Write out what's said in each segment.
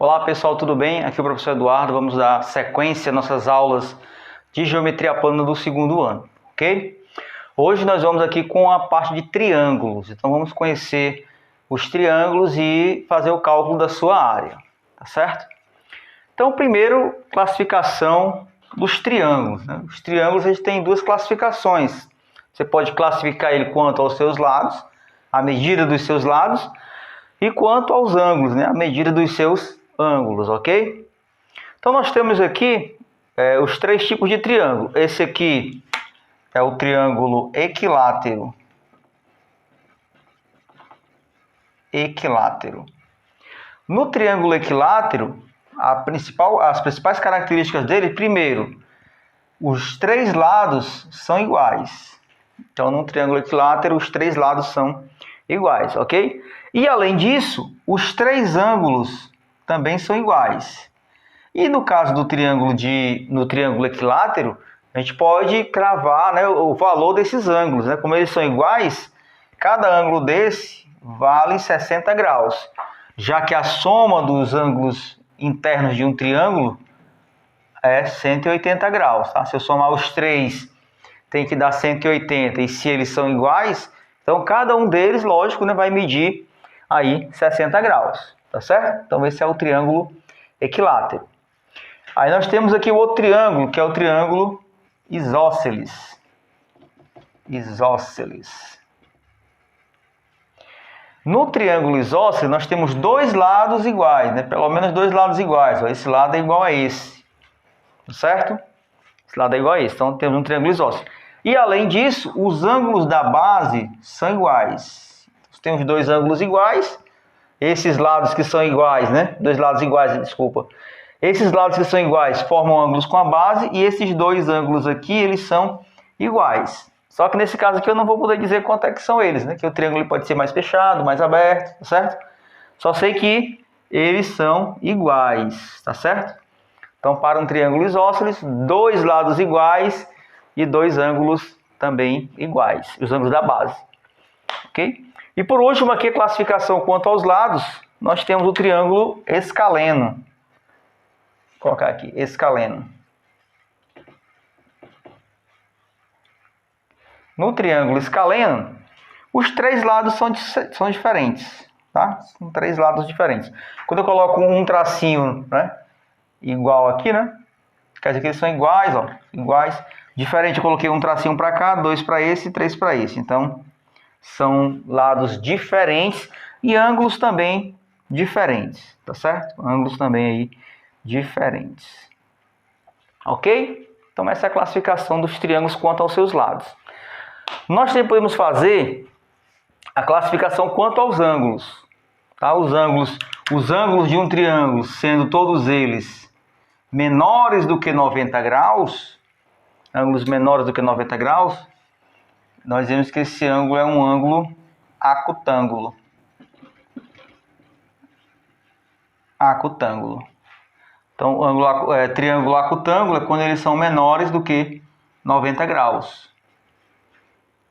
Olá pessoal, tudo bem? Aqui é o professor Eduardo, vamos dar sequência às nossas aulas de geometria plana do segundo ano, ok? Hoje nós vamos aqui com a parte de triângulos, então vamos conhecer os triângulos e fazer o cálculo da sua área, tá certo? Então primeiro, classificação dos triângulos, né? Os triângulos eles têm duas classificações, você pode classificar ele quanto aos seus lados, a medida dos seus lados, e quanto aos ângulos, né? A medida dos seus ângulos, ok? Então nós temos aqui os três tipos de triângulo. Esse aqui é o triângulo equilátero. No triângulo equilátero, as principais características dele, primeiro, os três lados são iguais. Então, no triângulo equilátero, os três lados são iguais, ok? E, além disso, os três ângulos também são iguais. E no caso do no triângulo equilátero, a gente pode cravar, né, o valor desses ângulos, né? Como eles são iguais, cada ângulo desse vale 60 graus, já que a soma dos ângulos internos de um triângulo é 180 graus. Tá? Se eu somar os três, tem que dar 180, e se eles são iguais, então cada um deles, lógico, né, vai medir aí 60 graus, tá certo? Então esse é o triângulo equilátero. Aí nós temos aqui o outro triângulo, que é o triângulo isósceles. No triângulo isósceles, nós temos dois lados iguais, né? Pelo menos dois lados iguais. Ó, esse lado é igual a esse, certo? Esse lado é igual a esse. Então, temos um triângulo isósceles. E, além disso, os ângulos da base são iguais. Temos dois ângulos iguais. Esses lados que são iguais, né? Dois lados iguais, desculpa. Esses lados que são iguais formam ângulos com a base. E esses dois ângulos aqui, eles são iguais. Só que nesse caso aqui eu não vou poder dizer quanto é que são eles, né? Que o triângulo pode ser mais fechado, mais aberto, tá certo? Só sei que eles são iguais, tá certo? Então, para um triângulo isósceles, dois lados iguais e dois ângulos também iguais, os ângulos da base, ok? E por último aqui a classificação quanto aos lados, nós temos o triângulo escaleno. Vou colocar aqui, escaleno. No triângulo escaleno, os três lados são diferentes, tá? São três lados diferentes. Quando eu coloco um tracinho, né, igual aqui, né? Quer dizer que eles são iguais, ó, iguais. Diferente, eu coloquei um tracinho para cá, dois para esse e três para esse. Então, são lados diferentes e ângulos também diferentes, tá certo? Ângulos também aí diferentes. Ok? Então, essa é a classificação dos triângulos quanto aos seus lados. Nós também podemos fazer a classificação quanto aos ângulos. Tá? Os ângulos de um triângulo, sendo todos eles menores do que 90 graus, ângulos menores do que 90 graus, nós vemos que esse ângulo é um ângulo acutângulo. Então, triângulo acutângulo é quando eles são menores do que 90 graus.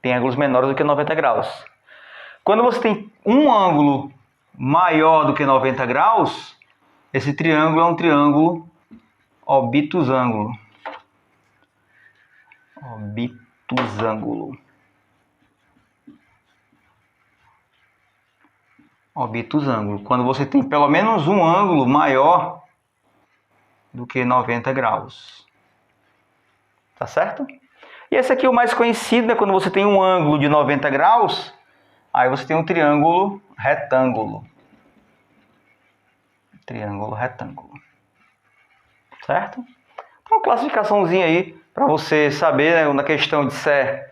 Tem ângulos menores do que 90 graus. Quando você tem um ângulo maior do que 90 graus, esse triângulo é um triângulo obtusângulo. Obtusângulo. Quando você tem pelo menos um ângulo maior do que 90 graus. Tá certo? E esse aqui é o mais conhecido, né? Quando você tem um ângulo de 90 graus, aí você tem um triângulo retângulo. Certo? Então, uma classificaçãozinha aí para você saber, né, na questão de ser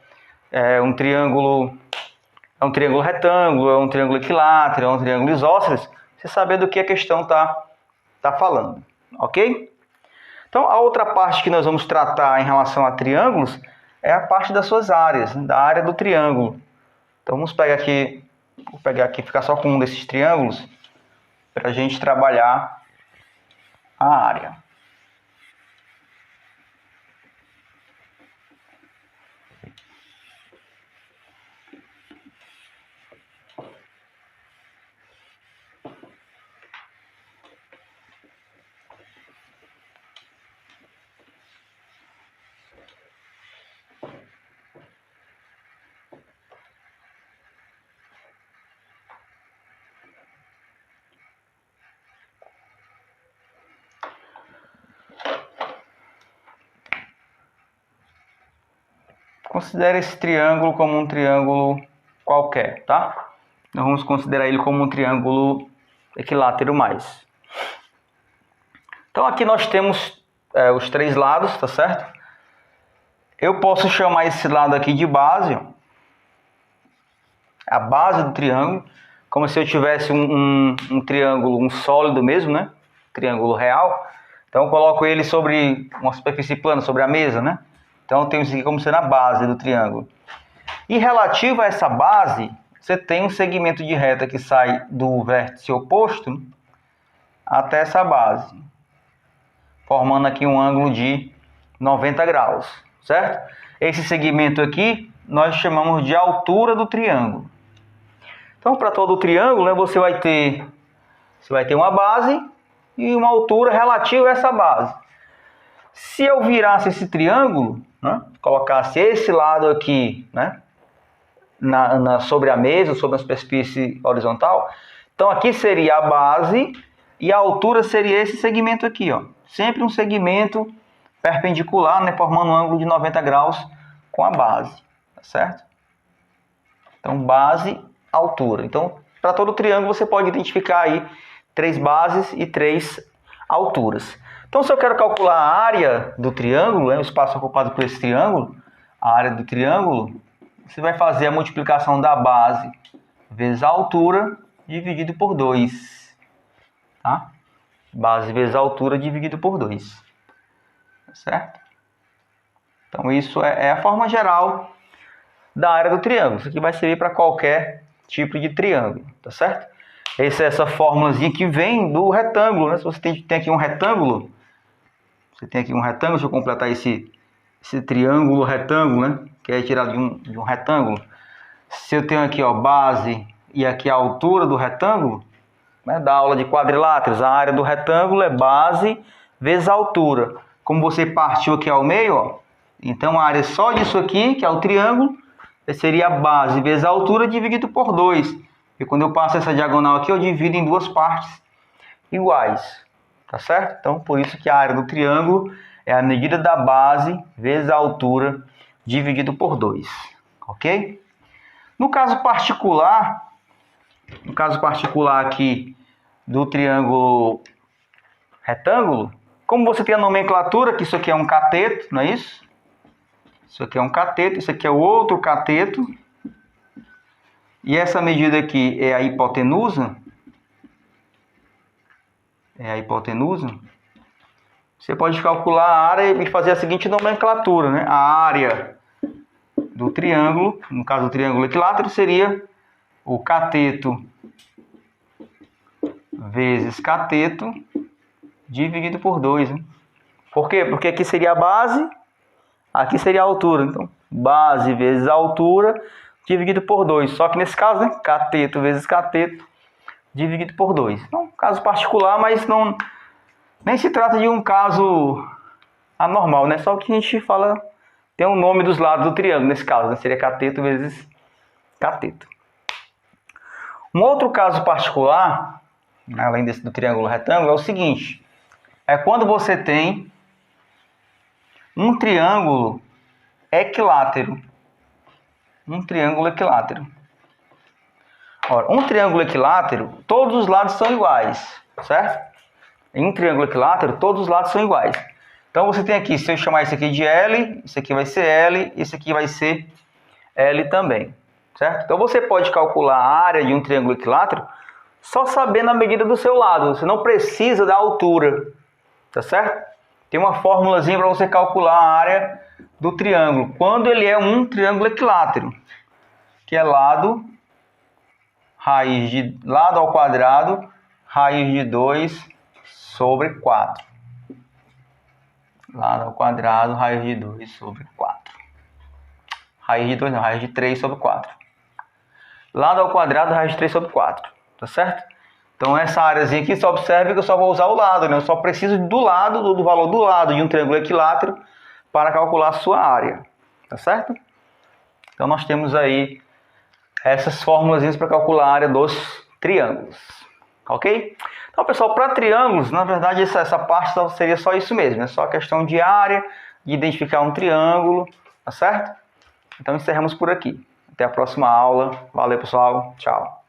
um triângulo retângulo, é um triângulo equilátero, é um triângulo isósceles, você saber do que a questão tá falando, ok? Então, a outra parte que nós vamos tratar em relação a triângulos é a parte das suas áreas, da área do triângulo. Então, vou pegar aqui, ficar só com um desses triângulos, para a gente trabalhar a área. Considere esse triângulo como um triângulo qualquer, tá? Nós vamos considerar ele como um triângulo equilátero mais. Então aqui nós temos os três lados, tá certo? Eu posso chamar esse lado aqui de base, ó, a base do triângulo, como se eu tivesse um triângulo, um sólido mesmo, né? Triângulo real. Então eu coloco ele sobre uma superfície plana, sobre a mesa, né? Então eu tenho isso aqui como sendo a base do triângulo. E relativo a essa base, você tem um segmento de reta que sai do vértice oposto até essa base, formando aqui um ângulo de 90 graus, certo? Esse segmento aqui nós chamamos de altura do triângulo. Então, para todo o triângulo, né, você vai ter uma base e uma altura relativa a essa base. Se eu virasse esse triângulo, né, colocasse esse lado aqui, né, sobre a mesa, sobre a superfície horizontal, então aqui seria a base e a altura seria esse segmento aqui, ó. Sempre um segmento perpendicular, né, formando um ângulo de 90 graus com a base, tá certo? Então, base, altura. Então, para todo o triângulo você pode identificar aí 3 bases e 3 alturas. Então, se eu quero calcular a área do triângulo, né, o espaço ocupado por esse triângulo, a área do triângulo, você vai fazer a multiplicação da base vezes a altura dividido por 2. Tá? Base vezes a altura dividido por 2. Certo? Então, isso é a forma geral da área do triângulo. Isso aqui vai servir para qualquer tipo de triângulo. Tá certo? Essa formulazinha que vem do retângulo. Né? Se você tem aqui um retângulo, deixa eu completar esse triângulo retângulo, né? Que é tirado de um retângulo. Se eu tenho aqui, ó, base e aqui a altura do retângulo, né, da aula de quadriláteros, a área do retângulo é base vezes a altura. Como você partiu aqui ao meio, ó, então a área só disso aqui, que é o triângulo, seria a base vezes a altura dividido por 2. E quando eu passo essa diagonal aqui, eu divido em duas partes iguais. Tá certo? Então, por isso que a área do triângulo é a medida da base vezes a altura dividido por 2. Ok? No caso particular aqui do triângulo retângulo, como você tem a nomenclatura, que isso aqui é um cateto, não é isso? Isso aqui é um cateto, isso aqui é o outro cateto. E essa medida aqui é a hipotenusa. Você pode calcular a área e fazer a seguinte nomenclatura, né? A área do triângulo, no caso do triângulo equilátero, seria o cateto vezes cateto dividido por 2. Né? Por quê? Porque aqui seria a base, aqui seria a altura. Então, base vezes a altura dividido por 2. Só que nesse caso, né? Cateto vezes cateto dividido por 2. Então, caso particular, mas não nem se trata de um caso anormal, né? Só que a gente fala, tem o nome dos lados do triângulo nesse caso, né? Seria cateto vezes cateto. Um outro caso particular, além desse do triângulo retângulo, é o seguinte: é quando você tem um triângulo equilátero. Ora, um triângulo equilátero, todos os lados são iguais, certo? Em um triângulo equilátero, todos os lados são iguais. Então você tem aqui, se eu chamar isso aqui de L, isso aqui vai ser L, isso aqui vai ser L também, certo? Então você pode calcular a área de um triângulo equilátero só sabendo a medida do seu lado. Você não precisa da altura, tá certo? Tem uma formulazinha para você calcular a área do triângulo, quando ele é um triângulo equilátero, que é lado ao quadrado, raiz de 2 sobre 4. Lado ao quadrado, raiz de 2 sobre 4. Raiz de 2 não, raiz de 3 sobre 4. Lado ao quadrado, raiz de 3 sobre 4. Tá certo? Então essa áreazinha aqui, só observe que eu só vou usar o lado, né? Eu só preciso do lado, do valor do lado de um triângulo equilátero para calcular a sua área. Tá certo? Então nós temos aí essas fórmulas para calcular a área dos triângulos. Ok? Então, pessoal, para triângulos, na verdade, essa parte seria só isso mesmo. É só a questão de área, de identificar um triângulo, tá certo? Então encerramos por aqui. Até a próxima aula. Valeu, pessoal. Tchau.